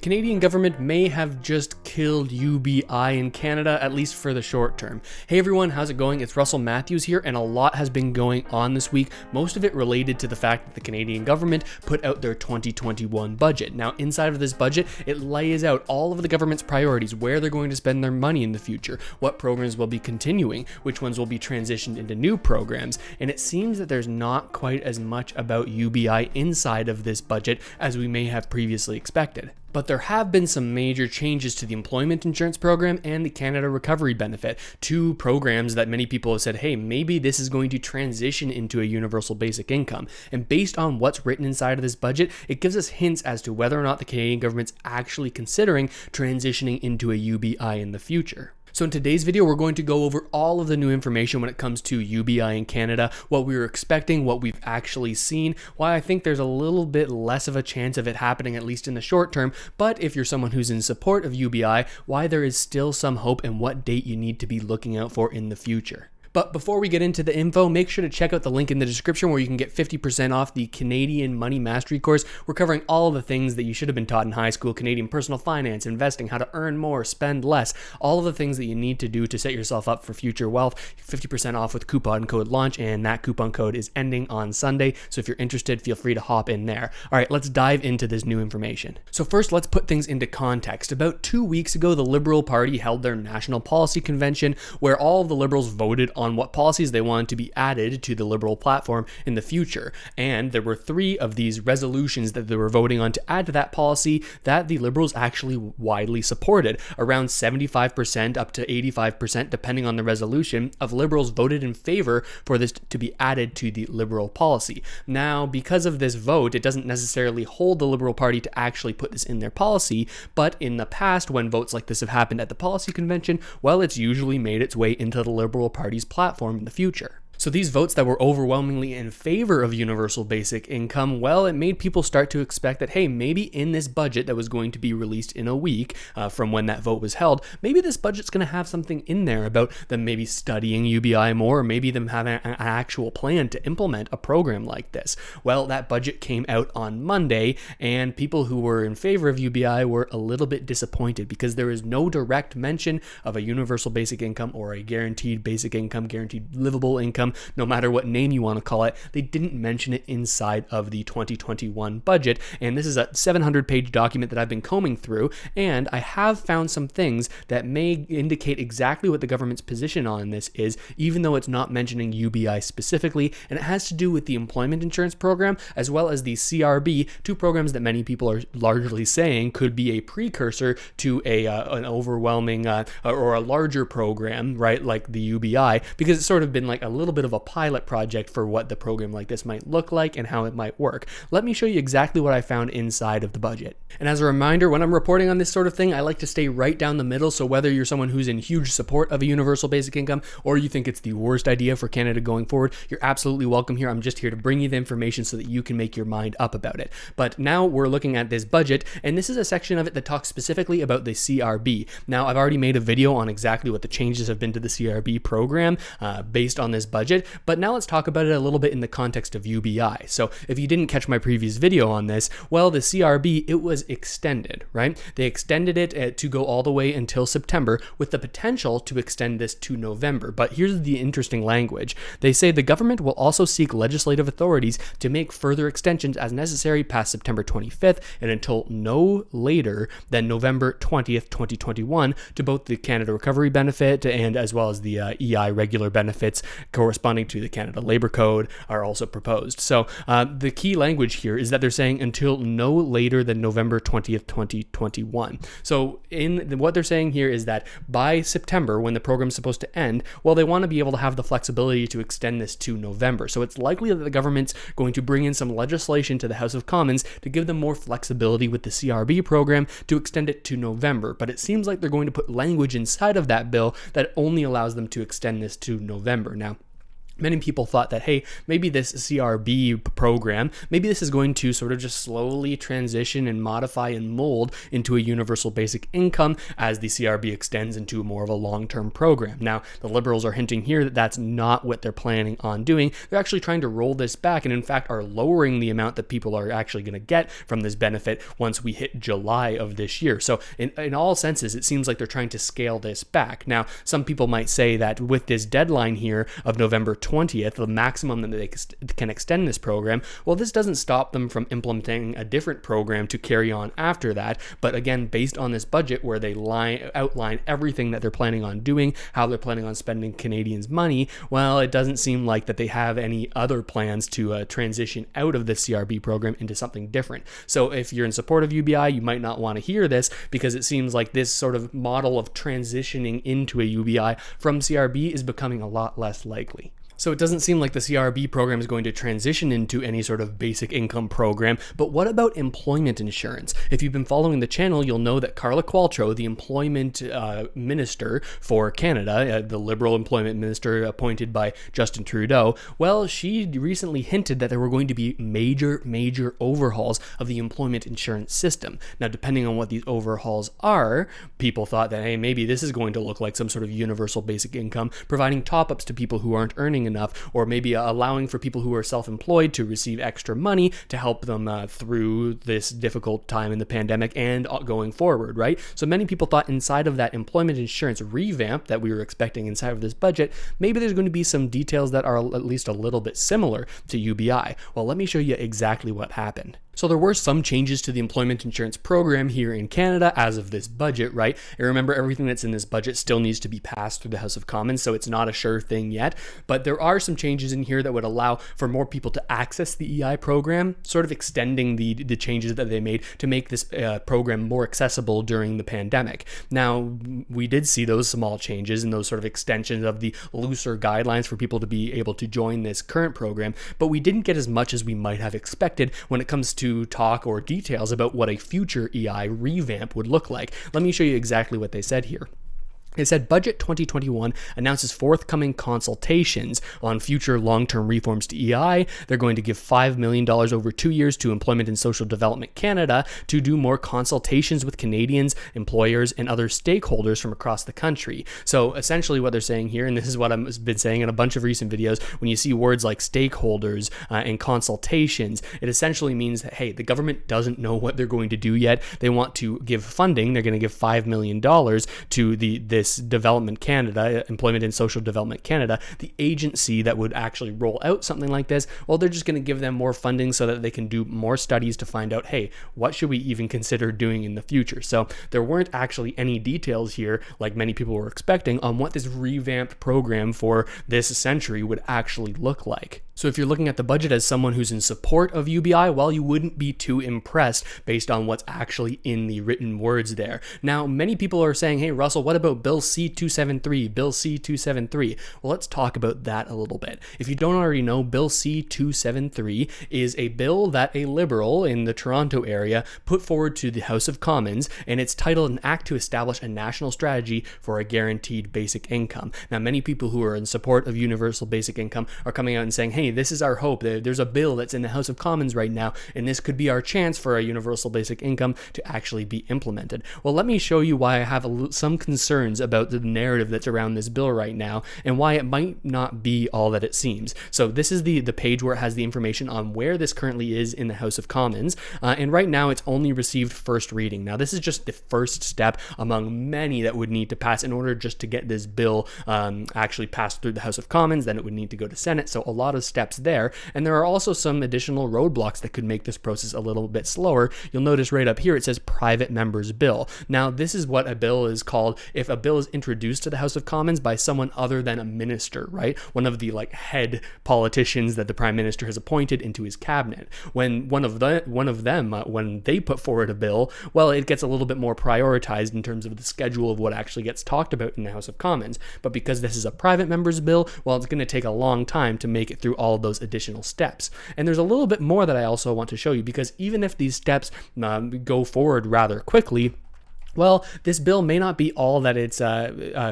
Canadian government may have just killed UBI in Canada, at least for the short term. Hey everyone, how's it going? It's Russell Matthews here, and a lot has been going on this week, most of it related to the fact that the Canadian government put out their 2021 budget. Now, inside of this budget, it lays out all of the government's priorities, where they're going to spend their money in the future, what programs will be continuing, which ones will be transitioned into new programs, and it seems that there's not quite as much about UBI inside of this budget as we may have previously expected. But there have been some major changes to the employment insurance program and the Canada Recovery Benefit, two programs that many people have said, hey, maybe this is going to transition into a universal basic income. And based on what's written inside of this budget, it gives us hints as to whether or not the Canadian government's actually considering transitioning into a UBI in the future. So in today's video, we're going to go over all of the new information when it comes to UBI in Canada, what we were expecting, what we've actually seen, why I think there's a little bit less of a chance of it happening, at least in the short term, but if you're someone who's in support of UBI, why there is still some hope and what date you need to be looking out for in the future. But before we get into the info, make sure to check out the link in the description where you can get 50% off the Canadian Money Mastery course. We're covering all of the things that you should have been taught in high school: Canadian personal finance, investing, how to earn more, spend less, all of the things that you need to do to set yourself up for future wealth. 50% off with coupon code LAUNCH, and that coupon code is ending on Sunday. So if you're interested, feel free to hop in there. All right, let's dive into this new information. So first, let's put things into context. About 2 weeks ago, the Liberal Party held their National Policy Convention, where all of the Liberals voted on what policies they wanted to be added to the Liberal platform in the future. And there were 3 of these resolutions that they were voting on to add to that policy that the Liberals actually widely supported. Around 75% up to 85%, depending on the resolution, of Liberals voted in favor for this to be added to the Liberal policy. Now, because of this vote, it doesn't necessarily hold the Liberal Party to actually put this in their policy, but in the past, when votes like this have happened at the policy convention, well, it's usually made its way into the Liberal Party's platform in the future. So these votes that were overwhelmingly in favor of universal basic income, well, it made people start to expect that, hey, maybe in this budget that was going to be released in a week from when that vote was held, maybe this budget's going to have something in there about them maybe studying UBI more, or maybe them having an actual plan to implement a program like this. Well, that budget came out on Monday, and people who were in favor of UBI were a little bit disappointed because there is no direct mention of a universal basic income or a guaranteed basic income, guaranteed livable income, no matter what name you want to call it. They didn't mention it inside of the 2021 budget, and this is a 700-page document that I've been combing through, and I have found some things that may indicate exactly what the government's position on this is, even though it's not mentioning UBI specifically, and it has to do with the employment insurance program as well as the CRB, two programs that many people are largely saying could be a precursor to an overwhelming or a larger program, right, like the UBI, because it's sort of been like a little bit of a pilot project for what the program like this might look like and how it might work. Let me show you exactly what I found inside of the budget. And as a reminder, when I'm reporting on this sort of thing, I like to stay right down the middle. So whether you're someone who's in huge support of a universal basic income or you think it's the worst idea for Canada going forward, you're absolutely welcome here. I'm just here to bring you the information so that you can make your mind up about it. But now we're looking at this budget, and this is a section of it that talks specifically about the CRB. Now, I've already made a video on exactly what the changes have been to the CRB program based on this budget, but now let's talk about it a little bit in the context of UBI. So if you didn't catch my previous video on this, well, the CRB, it was extended, right? They extended it to go all the way until September with the potential to extend this to November. But here's the interesting language. They say the government will also seek legislative authorities to make further extensions as necessary past September 25th and until no later than November 20th, 2021 to both the Canada Recovery Benefit and as well as the EI regular benefits corresponding to the Canada Labour Code are also proposed. So the key language here is that they're saying until no later than November 20th, 2021. So what they're saying here is that by September, when the program's supposed to end, well, they want to be able to have the flexibility to extend this to November. So it's likely that the government's going to bring in some legislation to the House of Commons to give them more flexibility with the CRB program to extend it to November. But it seems like they're going to put language inside of that bill that only allows them to extend this to November. Now, Many people thought that, hey, maybe this CRB program, maybe this is going to sort of just slowly transition and modify and mold into a universal basic income as the CRB extends into more of a long-term program. Now, the Liberals are hinting here that that's not what they're planning on doing. They're actually trying to roll this back and in fact are lowering the amount that people are actually going to get from this benefit once we hit July of this year. So in all senses, it seems like they're trying to scale this back. Now, some people might say that with this deadline here of November 20th, the maximum that they can extend this program, well, this doesn't stop them from implementing a different program to carry on after that. But again, based on this budget where they outline everything that they're planning on doing, how they're planning on spending Canadians' money, well, it doesn't seem like that they have any other plans to transition out of the CRB program into something different. So if you're in support of UBI, you might not want to hear this because it seems like this sort of model of transitioning into a UBI from CRB is becoming a lot less likely. So it doesn't seem like the CRB program is going to transition into any sort of basic income program, but what about employment insurance? If you've been following the channel, you'll know that Carla Qualtrough, the employment minister for Canada, the Liberal employment minister appointed by Justin Trudeau, well, she recently hinted that there were going to be major overhauls of the employment insurance system. Now, depending on what these overhauls are, people thought that, hey, maybe this is going to look like some sort of universal basic income, providing top-ups to people who aren't earning enough, or maybe allowing for people who are self-employed to receive extra money to help them through this difficult time in the pandemic and going forward, right? So many people thought inside of that employment insurance revamp that we were expecting inside of this budget, maybe there's going to be some details that are at least a little bit similar to UBI. Well, let me show you exactly what happened. So there were some changes to the employment insurance program here in Canada as of this budget, right? And remember, everything that's in this budget still needs to be passed through the House of Commons, so it's not a sure thing yet. But there are some changes in here that would allow for more people to access the EI program, sort of extending the changes that they made to make this program more accessible during the pandemic. Now, we did see those small changes and those sort of extensions of the looser guidelines for people to be able to join this current program, but we didn't get as much as we might have expected when it comes to talk or details about what a future EI revamp would look like. Let me show you exactly what they said here. It said Budget 2021 announces forthcoming consultations on future long-term reforms to EI. They're going to give $5 million over 2 years to Employment and Social Development Canada to do more consultations with Canadians, employers, and other stakeholders from across the country. So essentially what they're saying here, and this is what I've been saying in a bunch of recent videos, when you see words like stakeholders and consultations, it essentially means that, hey, the government doesn't know what they're going to do yet. They want to give funding. They're going to give $5 million to this Development Canada, Employment and Social Development Canada, the agency that would actually roll out something like this. Well, they're just going to give them more funding so that they can do more studies to find out, hey, what should we even consider doing in the future? So there weren't actually any details here, like many people were expecting, on what this revamped program for this century would actually look like. So if you're looking at the budget as someone who's in support of UBI, well, you wouldn't be too impressed based on what's actually in the written words there. Now, many people are saying, hey, Russell, what about Bill C-273, Bill C-273? Well, let's talk about that a little bit. If you don't already know, Bill C-273 is a bill that a Liberal in the Toronto area put forward to the House of Commons, and it's titled An Act to Establish a National Strategy for a Guaranteed Basic Income. Now, many people who are in support of universal basic income are coming out and saying, hey, this is our hope. There's a bill that's in the House of Commons right now, and this could be our chance for a universal basic income to actually be implemented. Well, let me show you why I have some concerns about the narrative that's around this bill right now and why it might not be all that it seems. So this is the page where it has the information on where this currently is in the House of Commons, and right now it's only received first reading. Now, this is just the first step among many that would need to pass in order just to get this bill actually passed through the House of Commons. Then it would need to go to Senate, so a lot of steps there, and there are also some additional roadblocks that could make this process a little bit slower. You'll notice right up here it says private member's bill. Now, this is what a bill is called if a bill is introduced to the House of Commons by someone other than a minister, right? One of the head politicians that the Prime Minister has appointed into his cabinet. When one of them when they put forward a bill, well, it gets a little bit more prioritized in terms of the schedule of what actually gets talked about in the House of Commons. But because this is a private member's bill, well, it's going to take a long time to make it through all of those additional steps. And there's a little bit more that I also want to show you, because even if these steps go forward rather quickly, Well, this bill may not be all that it's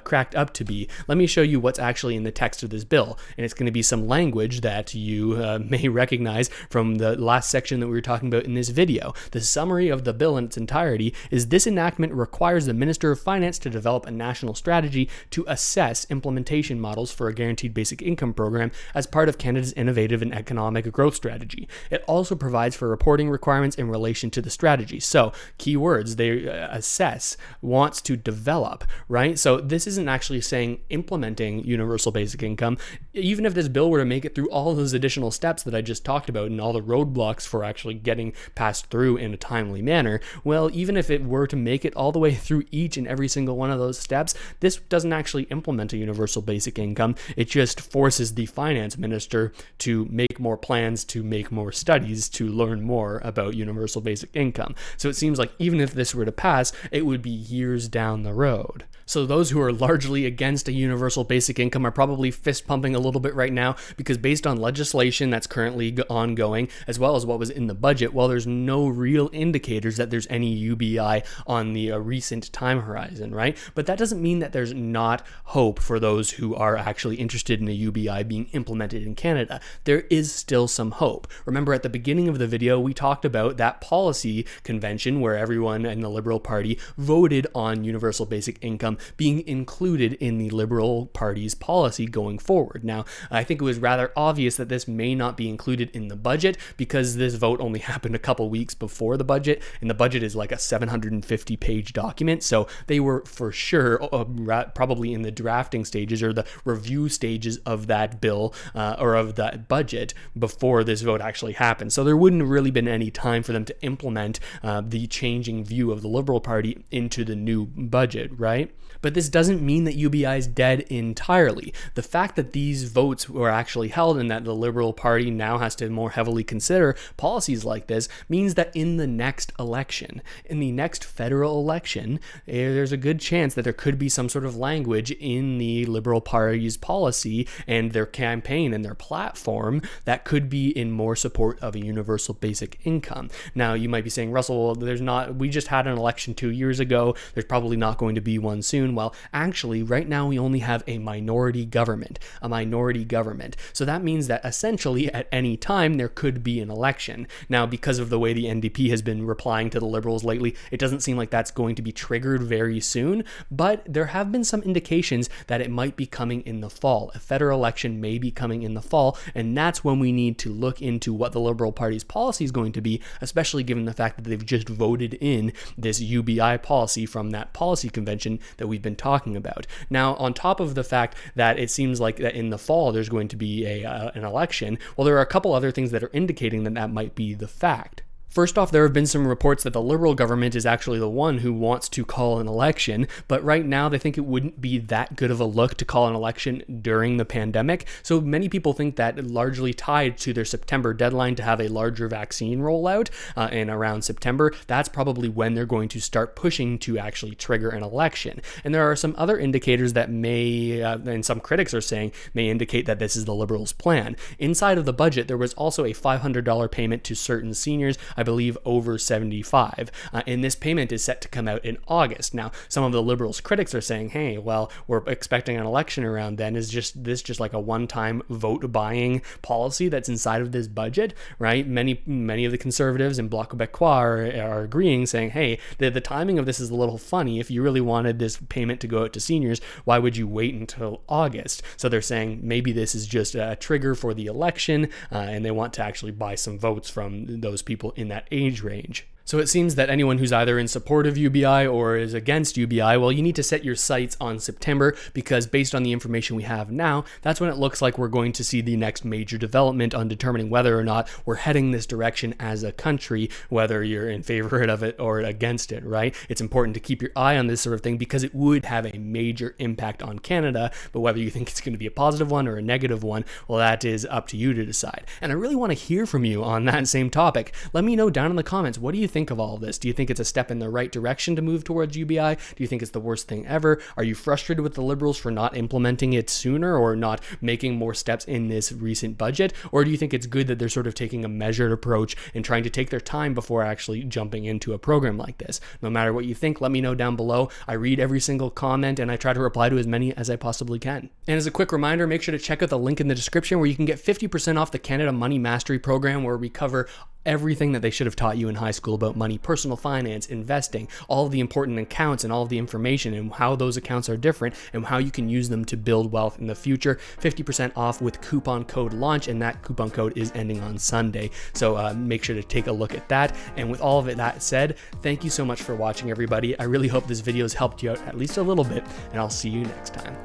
cracked up to be. Let me show you what's actually in the text of this bill. And it's going to be some language that you may recognize from the last section that we were talking about in this video. The summary of the bill in its entirety is this enactment requires the Minister of Finance to develop a national strategy to assess implementation models for a guaranteed basic income program as part of Canada's innovative and economic growth strategy. It also provides for reporting requirements in relation to the strategy. So, key words, they assess, wants to develop, right? So this isn't actually saying implementing universal basic income. Even if this bill were to make it through all those additional steps that I just talked about and all the roadblocks for actually getting passed through in a timely manner, well, even if it were to make it all the way through each and every single one of those steps, this doesn't actually implement a universal basic income. It just forces the finance minister to make more plans, to make more studies, to learn more about universal basic income. So it seems like even if this were to pass, it would be years down the road. So those who are largely against a universal basic income are probably fist pumping a little bit right now, because based on legislation that's currently ongoing, as well as what was in the budget, well, there's no real indicators that there's any UBI on the recent time horizon, right? But that doesn't mean that there's not hope for those who are actually interested in a UBI being implemented in Canada. There is still some hope. Remember, at the beginning of the video, we talked about that policy convention where everyone in the Liberal Party voted on universal basic income being included in the Liberal Party's policy going forward. Now, I think it was rather obvious that this may not be included in the budget because this vote only happened a couple weeks before the budget, and the budget is like a 750-page document, so they were for sure probably in the drafting stages or the review stages of that bill or of that budget before this vote actually happened. So there wouldn't have really been any time for them to implement the changing view of the Liberal Party into the new budget, right? But this doesn't mean that UBI is dead entirely. The fact that these votes were actually held and that the Liberal Party now has to more heavily consider policies like this means that in the next election, in the next federal election, there's a good chance that there could be some sort of language in the Liberal Party's policy and their campaign and their platform that could be in more support of a universal basic income. Now, you might be saying, Russell, well, we just had an election 2 years ago. There's probably not going to be one soon. Well, actually, right now we only have a minority government. So that means that essentially at any time there could be an election. Now, because of the way the NDP has been replying to the Liberals lately, it doesn't seem like that's going to be triggered very soon, but there have been some indications that it might be coming in the fall. A federal election may be coming in the fall, and that's when we need to look into what the Liberal Party's policy is going to be, especially given the fact that they've just voted in this UBI policy from that policy convention that we've been talking about. Now, on top of the fact that it seems like that in the fall there's going to be an election, well, there are a couple other things that are indicating that that might be the fact. First off, there have been some reports that the Liberal government is actually the one who wants to call an election, but right now they think it wouldn't be that good of a look to call an election during the pandemic. So many people think that largely tied to their September deadline to have a larger vaccine rollout in around September, that's probably when they're going to start pushing to actually trigger an election. And there are some other indicators that may, and some critics are saying, may indicate that this is the Liberals' plan. Inside of the budget, there was also a $500 payment to certain seniors, I believe over 75, and this payment is set to come out in August. Now, some of the Liberals' critics are saying, hey, well, we're expecting an election around then. Is this just like a one-time vote-buying policy that's inside of this budget, right? Many of the Conservatives and Bloc Québécois are agreeing, saying, hey, the timing of this is a little funny. If you really wanted this payment to go out to seniors, why would you wait until August? So they're saying maybe this is just a trigger for the election, and they want to actually buy some votes from those people in that age range. So it seems that anyone who's either in support of UBI or is against UBI, well, you need to set your sights on September, because based on the information we have now, that's when it looks like we're going to see the next major development on determining whether or not we're heading this direction as a country, whether you're in favor of it or against it, right? It's important to keep your eye on this sort of thing because it would have a major impact on Canada, but whether you think it's going to be a positive one or a negative one, well, that is up to you to decide. And I really want to hear from you on that same topic. Let me know down in the comments, what do you think think of all of this? Do you think it's a step in the right direction to move towards UBI? Do you think it's the worst thing ever? Are you frustrated with the Liberals for not implementing it sooner or not making more steps in this recent budget? Or do you think it's good that they're sort of taking a measured approach and trying to take their time before actually jumping into a program like this? No matter what you think, let me know down below. I read every single comment and I try to reply to as many as I possibly can. And as a quick reminder, make sure to check out the link in the description where you can get 50% off the Canada Money Mastery program, where we cover everything that they should have taught you in high school about money, personal finance, investing, all of the important accounts and all of the information and how those accounts are different and how you can use them to build wealth in the future. 50% off with coupon code LAUNCH, and that coupon code is ending on Sunday. So make sure to take a look at that. And with all of it that said, thank you so much for watching, everybody. I really hope this video has helped you out at least a little bit, and I'll see you next time.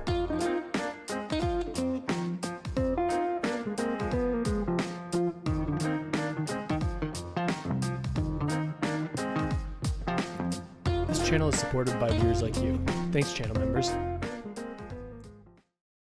This channel is supported by viewers like you. Thanks, channel members.